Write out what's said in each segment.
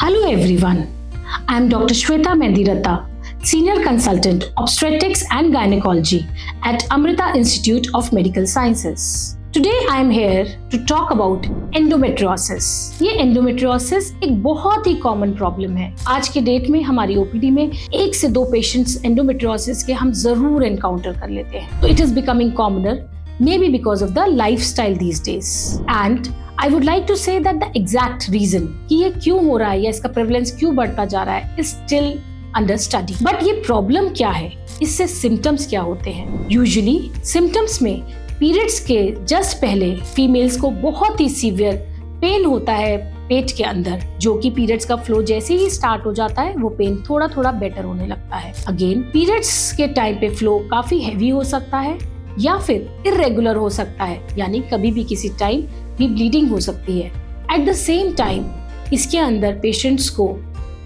Hello everyone, I am Dr. Shweta Mendiratta, Senior Consultant Obstetrics and Gynecology at Amrita Institute of Medical Sciences. Today I am here to talk about endometriosis. ये endometriosis एक बहुत ही common problem है। आज के date में हमारी OPD में 1 से 2 पेशेंट्स endometriosis के हम जरूर एनकाउंटर कर लेते हैं। तो it is becoming commoner, maybe because of the lifestyle these days. And I would like to say that the exact reason कि ये क्यों हो रहा है या इसका प्रेवलेंस क्यों बढ़ता जा रहा है is still under study. But ये प्रॉब्लम क्या है, इससे सिम्टम्स क्या होते हैं? यूजुअली सिम्टम्स में पीरियड्स के जस्ट पहले फीमेल्स को बहुत ही सीवियर पेन होता है पेट के अंदर, जो कि पीरियड्स का फ्लो जैसे ही स्टार्ट हो जाता है वो पेन थोड़ा थोड़ा बेटर होने लगता है। अगेन पीरियड्स के टाइम पे फ्लो काफी हैवी हो सकता है या फिर इरेगुलर हो सकता है, यानी कभी भी किसी टाइम भी ब्लीडिंग हो सकती है। एट द सेम टाइम इसके अंदर पेशेंट्स को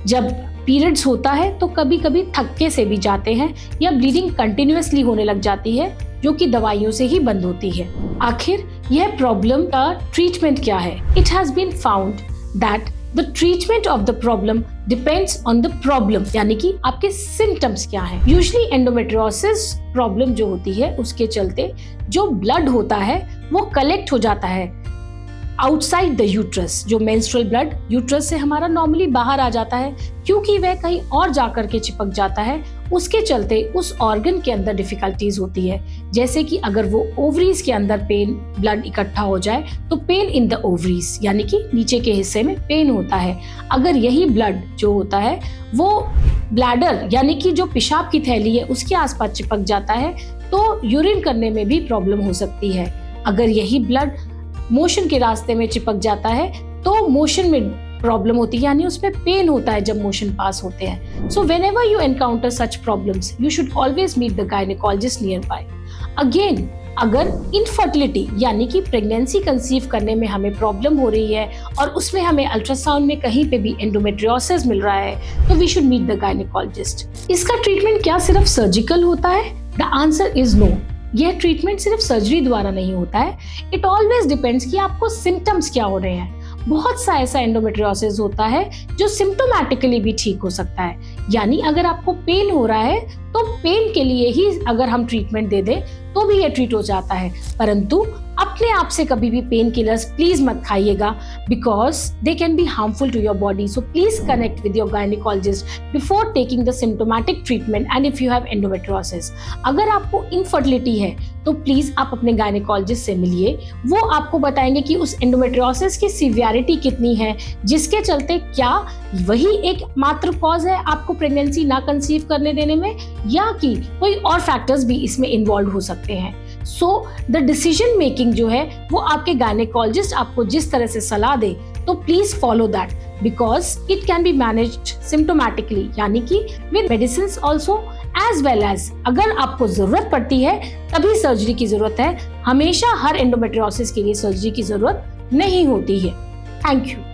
जब पीरियड्स होता है तो कभी कभी थक्के से भी जाते हैं या ब्लीडिंग कंटिन्यूअसली होने लग जाती है, जो कि दवाइयों से ही बंद होती है। आखिर यह प्रॉब्लम का ट्रीटमेंट क्या है? It has been found that the treatment of the problem depends on the problem, यानी कि आपके सिम्टम्स क्या हैं। यूजुअली एंडोमेट्रियोसिस प्रॉब्लम जो होती है उसके चलते जो ब्लड होता है वो कलेक्ट हो जाता है आउटसाइड द यूट्रस। जो मेंस्ट्रुअल ब्लड यूट्रस से हमारा नॉर्मली बाहर आ जाता है, क्योंकि वह कहीं और जाकर के चिपक जाता है, उसके चलते उस ऑर्गन के अंदर डिफिकल्टीज होती है। जैसे कि अगर वो ओवरीज के अंदर पेन ब्लड इकट्ठा हो जाए तो पेन इन द ओवरीज, यानी कि नीचे के हिस्से में पेन होता है। अगर यही ब्लड जो होता है वो ब्लैडर यानी कि जो पेशाब की थैली है उसके आसपास चिपक जाता है तो यूरिन करने में भी प्रॉब्लम हो सकती है। अगर यही ब्लड मोशन के रास्ते में चिपक जाता है तो मोशन में प्रॉब्लम होती है, यानी उसमें पेन होता है जब मोशन पास होते हैं। So whenever you encounter such problems you should always meet the gynaecologist nearby. Again अगर इनफर्टिलिटी यानी कि प्रेगनेंसी कंसीव करने में हमें प्रॉब्लम हो रही है और उसमें हमें अल्ट्रासाउंड में कहीं पे भी एंडोमेट्रियोसिस मिल रहा है तो we should meet the gynaecologist. इसका ट्रीटमेंट क्या सिर्फ सर्जिकल होता है? The answer is no. यह ट्रीटमेंट सिर्फ सर्जरी द्वारा नहीं होता है। इट ऑलवेज डिपेंड्स कि आपको सिम्टम्स क्या हो रहे हैं। बहुत सा ऐसा एंडोमेट्रियोसिस होता है जो सिम्टोमैटिकली भी ठीक हो सकता है, यानी अगर आपको पेन हो रहा है तो पेन के लिए ही अगर हम ट्रीटमेंट दे दें तो भी ये ट्रीट हो जाता है। परंतु अपने आप से कभी भी पेन किलर्स प्लीज मत खाइएगा, because they can be harmful to your body. So please connect with your gynaecologist before taking the symptomatic treatment and if you have endometriosis. अगर आपको इनफर्टिलिटी है तो प्लीज आप अपने गायनेकोलॉजिस्ट से मिलिए, वो आपको बताएंगे कि उस एंडोमेट्रियोसिस की सीवियरिटी कितनी है, जिसके चलते क्या वही एक मात्र कॉज है आपको प्रेगनेंसी ना कंसीव करने देने में, या कि कोई और फैक्टर्स भी इसमें इन्वॉल्व हो सकते हैं। सो द डिसीजन मेकिंग जो है वो आपके गायनेकोलॉजिस्ट आपको जिस तरह से सलाह दे तो please follow that, because it can be managed symptomatically, यानी कि with medicines also as well as अगर आपको जरूरत पड़ती है तभी सर्जरी की जरूरत है। हमेशा हर एंडोमेट्रियोसिस के लिए सर्जरी की जरूरत नहीं होती है। Thank you.